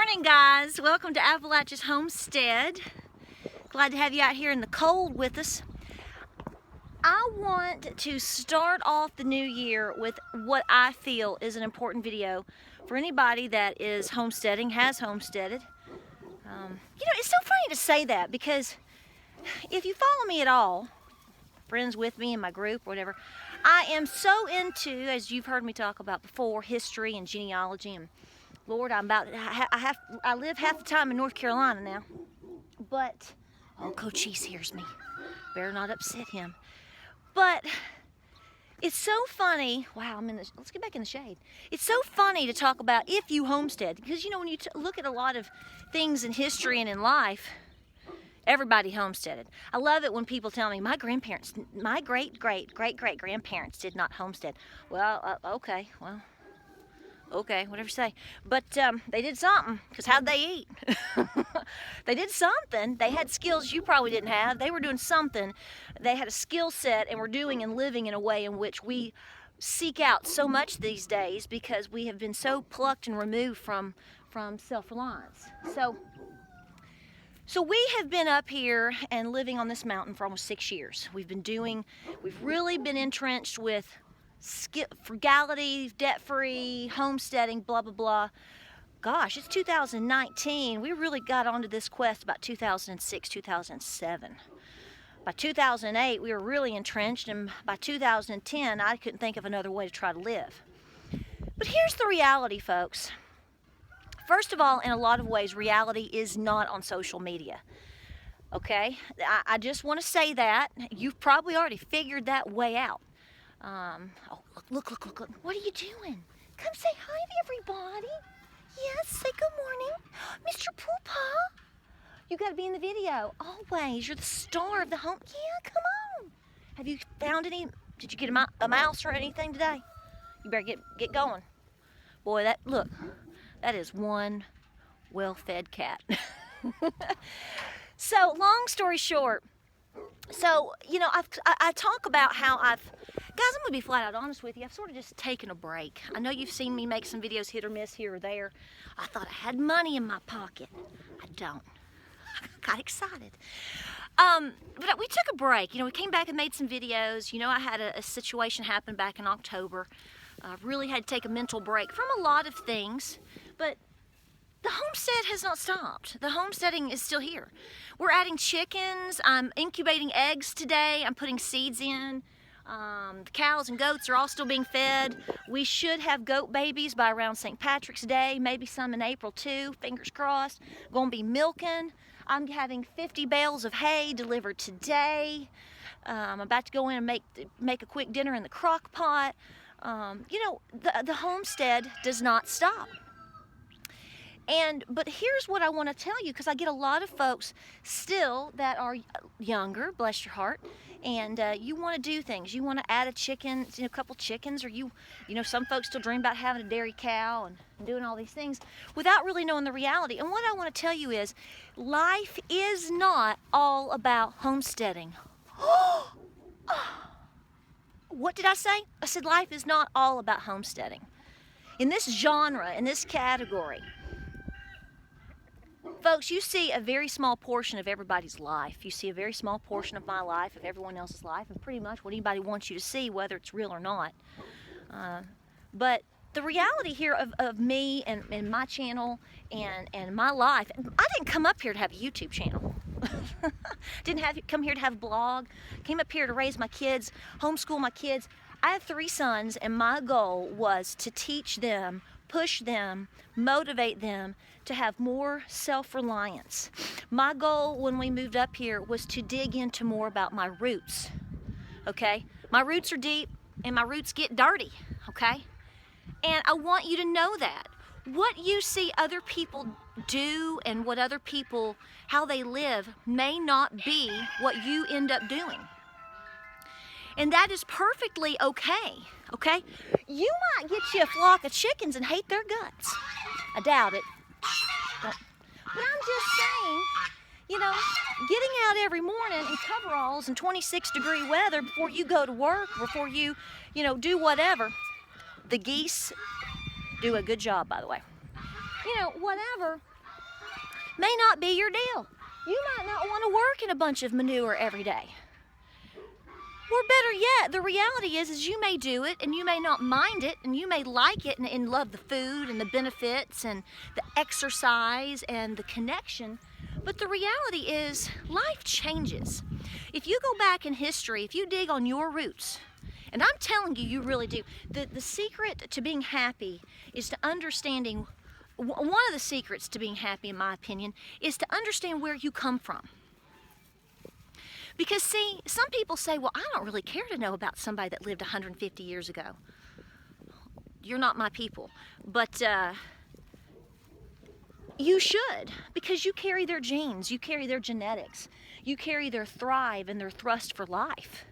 morning, guys. Welcome to Appalachia's Homestead. Glad to have you out here in the cold with us. I want to start off the new year with what I feel is an important video for anybody that is homesteading, has homesteaded. It's so funny to say that because if you follow me at all, friends with me in my group or whatever, I am so into, as you've heard me talk about before, history and genealogy. And Lord, I live half the time in North Carolina now. But, oh, Coach Cheese hears me. Better not upset him. But it's so funny. Wow, let's get back in the shade. It's so funny to talk about if you homestead. Because, when you look at a lot of things in history and in life, everybody homesteaded. I love it when people tell me, my great-great-great-great-great-grandparents did not homestead. Well, okay, whatever you say. But they did something, because how'd they eat? They did something. They had skills you probably didn't have. They were doing something. They had a skill set and were doing and living in a way in which we seek out so much these days because we have been so plucked and removed from self-reliance. So we have been up here and living on this mountain for almost 6 years. We've really been entrenched with frugality, debt-free, homesteading, blah, blah, blah. Gosh, it's 2019. We really got onto this quest about 2006, 2007. By 2008, we were really entrenched, and by 2010, I couldn't think of another way to try to live. But here's the reality, folks. First of all, in a lot of ways, reality is not on social media. Okay? I just want to say that. You've probably already figured that way out. Oh, look. What are you doing? Come say hi to everybody. Yes, say good morning. Mr. Poopa. You got to be in the video. Always. You're the star of the home. Yeah, come on. Have you found any? Did you get a mouse or anything today? You better get going. Boy, that is one well-fed cat. So, long story short, I talk about how guys, I'm going to be flat out honest with you. I've sort of just taken a break. I know you've seen me make some videos hit or miss here or there. I thought I had money in my pocket. I don't. I got excited. But we took a break. We came back and made some videos. I had a situation happen back in October. Really had to take a mental break from a lot of things. But the homestead has not stopped. The homesteading is still here. We're adding chickens. I'm incubating eggs today. I'm putting seeds in. The cows and goats are all still being fed. We should have goat babies by around St. Patrick's Day, maybe some in April too, fingers crossed. Going to be milking. I'm having 50 bales of hay delivered today. I'm about to go in and make a quick dinner in the crock pot. The homestead does not stop. But here's what I want to tell you, because I get a lot of folks still that are younger, bless your heart, and you want to do things. You want to add a couple chickens, or some folks still dream about having a dairy cow and doing all these things without really knowing the reality. And what I want to tell you is, life is not all about homesteading. What did I say? I said life is not all about homesteading. In this genre, in this category, folks, you see a very small portion of everybody's life. You see a very small portion of my life, of everyone else's life, and pretty much what anybody wants you to see, whether it's real or not. But the reality here of me and my channel and my life, I didn't come up here to have a YouTube channel. Didn't come here to have a blog. Came up here to raise my kids, homeschool my kids. I have 3 sons, and my goal was to teach them, push them, motivate them to have more self-reliance. My goal when we moved up here was to dig into more about my roots, okay? My roots are deep, and my roots get dirty, okay? And I want you to know that. What you see other people do and how they live may not be what you end up doing. And that is perfectly okay, okay? You might get you a flock of chickens and hate their guts. I doubt it. But I'm just saying, getting out every morning in coveralls and 26-degree weather before you go to work, before you, do whatever. The geese do a good job, by the way. Whatever. may not be your deal. You might not want to work in a bunch of manure every day. Or better yet, the reality is you may do it and you may not mind it and you may like it and love the food and the benefits and the exercise and the connection. But the reality is life changes. If you go back in history, if you dig on your roots, and I'm telling you, you really do, the secret to being happy is to understanding, one of the secrets to being happy, in my opinion, is to understand where you come from. Because see, some people say, well, I don't really care to know about somebody that lived 150 years ago. You're not my people. But you should, because you carry their genes, you carry their genetics, you carry their thrive and their thrust for life.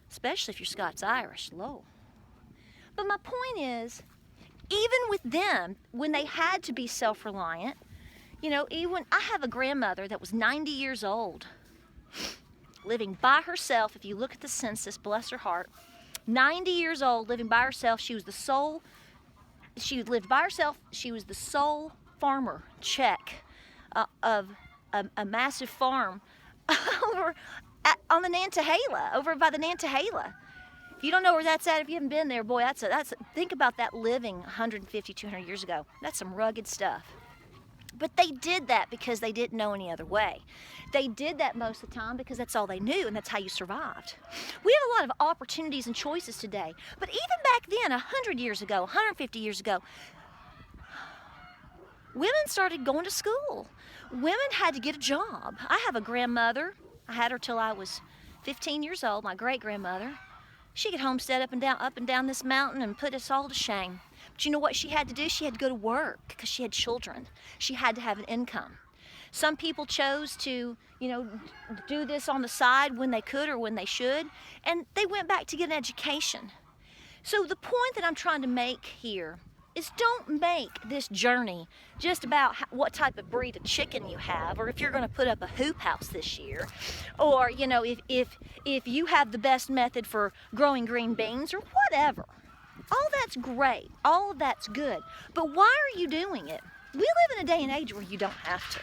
Especially if you're Scots-Irish, low. But my point is, even with them, when they had to be self-reliant, you know, even I have a grandmother that was 90 years old, living by herself. If you look at the census, bless her heart, 90 years old, living by herself. She lived by herself. She was the sole farmer, Czech, of a massive farm over on the Nantahala, over by the Nantahala. If you don't know where that's at, if you haven't been there, boy, think about that living 150, 200 years ago. That's some rugged stuff. But they did that because they didn't know any other way. They did that most of the time because that's all they knew and that's how you survived. We have a lot of opportunities and choices today. But even back then, 100 years ago, 150 years ago, women started going to school. Women had to get a job. I have a grandmother. I had her till I was 15 years old, my great-grandmother. She could homestead up and down this mountain and put us all to shame. But you know what she had to do? She had to go to work because she had children. She had to have an income. Some people chose to, you know, do this on the side when they could or when they should, and they went back to get an education. So the point that I'm trying to make here is don't make this journey just about what type of breed of chicken you have, or if you're going to put up a hoop house this year, or, you know, if you have the best method for growing green beans or whatever. All that's great. All of that's good. But why are you doing it? We live in a day and age where you don't have to.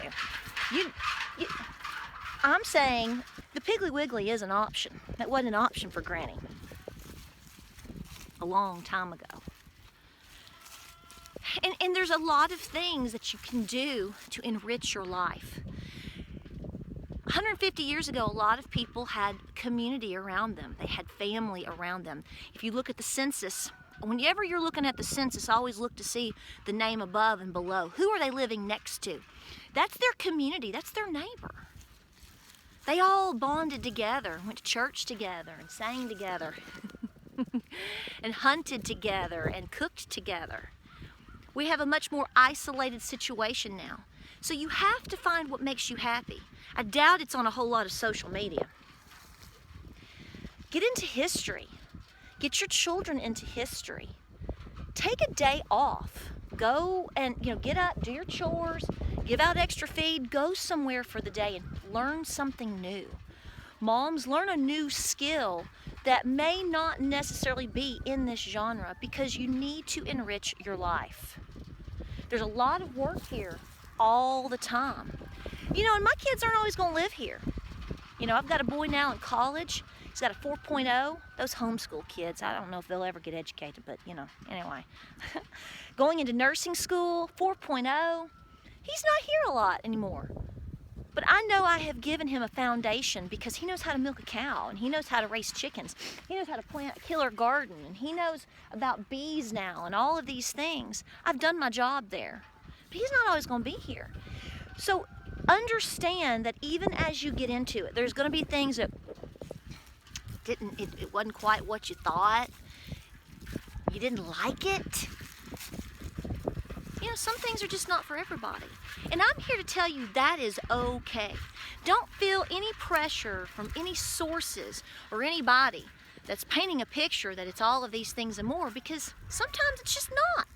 I'm saying the Piggly Wiggly is an option. That wasn't an option for Granny a long time ago. And there's a lot of things that you can do to enrich your life. 150 years ago, a lot of people had community around them. They had family around them. If you look at the census, whenever you're looking at the census, always look to see the name above and below. Who are they living next to? That's their community. That's their neighbor. They all bonded together, went to church together and sang together and hunted together and cooked together. We have a much more isolated situation now. So you have to find what makes you happy. I doubt it's on a whole lot of social media. Get into history. Get your children into history. Take a day off. Go and, you know, get up, do your chores, give out extra feed, go somewhere for the day and learn something new. Moms, learn a new skill that may not necessarily be in this genre because you need to enrich your life. There's a lot of work here all the time. You know, and my kids aren't always going to live here. You know, I've got a boy now in college. He's got a 4.0. Those homeschool kids, I don't know if they'll ever get educated, but, you know, anyway. Going into nursing school, 4.0. He's not here a lot anymore. But I know I have given him a foundation because he knows how to milk a cow and he knows how to raise chickens. He knows how to plant a killer garden and he knows about bees now and all of these things. I've done my job there. But he's not always going to be here. So understand that even as you get into it, there's going to be things that it wasn't quite what you thought. You didn't like it. You know, some things are just not for everybody. And I'm here to tell you that is okay. Don't feel any pressure from any sources or anybody that's painting a picture that it's all of these things and more, because sometimes it's just not.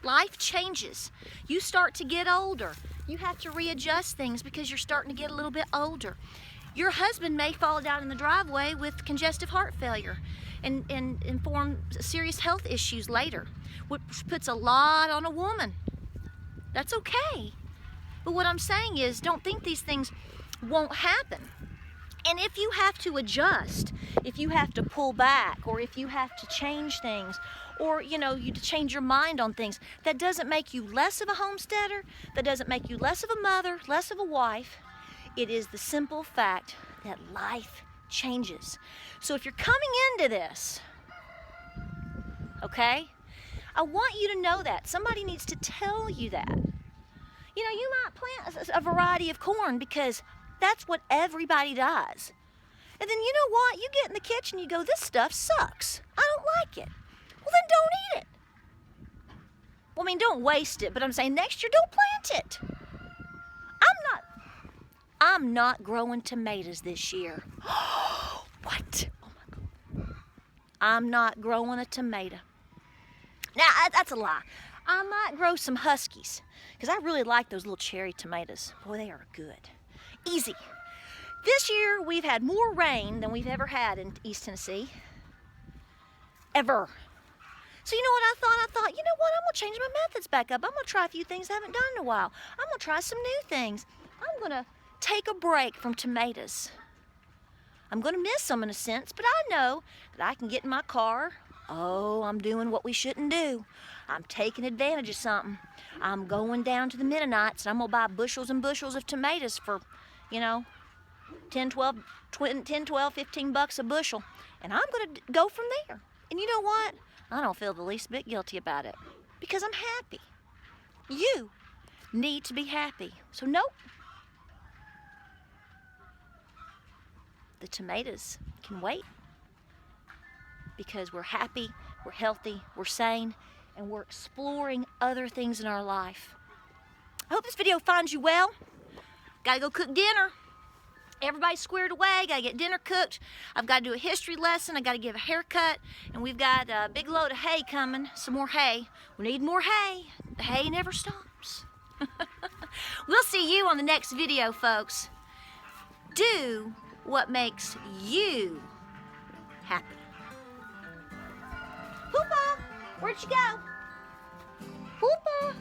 Life changes. You start to get older. You have to readjust things because you're starting to get a little bit older. Your husband may fall down in the driveway with congestive heart failure and form serious health issues later, which puts a lot on a woman. That's okay. But what I'm saying is, don't think these things won't happen. And if you have to adjust, if you have to pull back, or if you have to change things, or you change your mind on things, that doesn't make you less of a homesteader, that doesn't make you less of a mother, less of a wife. It is the simple fact that life changes. So if you're coming into this, okay, I want you to know that. Somebody needs to tell you that. You might plant a variety of corn because that's what everybody does. And then you know what? You get in the kitchen, you go, this stuff sucks. I don't like it. Well, then don't eat it. Well, I mean, don't waste it, but I'm saying next year don't plant it. I'm not growing tomatoes this year. What? Oh my God. I'm not growing a tomato. Now, that's a lie. I might grow some huskies because I really like those little cherry tomatoes. Boy, they are good. Easy. This year, we've had more rain than we've ever had in East Tennessee. Ever. So you know what I thought? I thought, you know what? I'm going to change my methods back up. I'm going to try a few things I haven't done in a while. I'm going to try some new things. I'm going to take a break from tomatoes. I'm going to miss them in a sense, but I know that I can get in my car. Oh, I'm doing what we shouldn't do. I'm taking advantage of something. I'm going down to the Mennonites and I'm going to buy bushels and bushels of tomatoes for, 10, 12, 15 bucks a bushel. And I'm going to go from there. And you know what? I don't feel the least bit guilty about it because I'm happy. You need to be happy. So nope. The tomatoes can wait because we're happy, we're healthy, we're sane, and we're exploring other things in our life. I hope this video finds you well. Gotta go cook dinner. Everybody's squared away, gotta get dinner cooked. I've gotta do a history lesson, I gotta give a haircut, and we've got a big load of hay coming, some more hay. We need more hay. The hay never stops. We'll see you on the next video, folks. Do what makes you happy. Poopa, where'd you go? Poopa.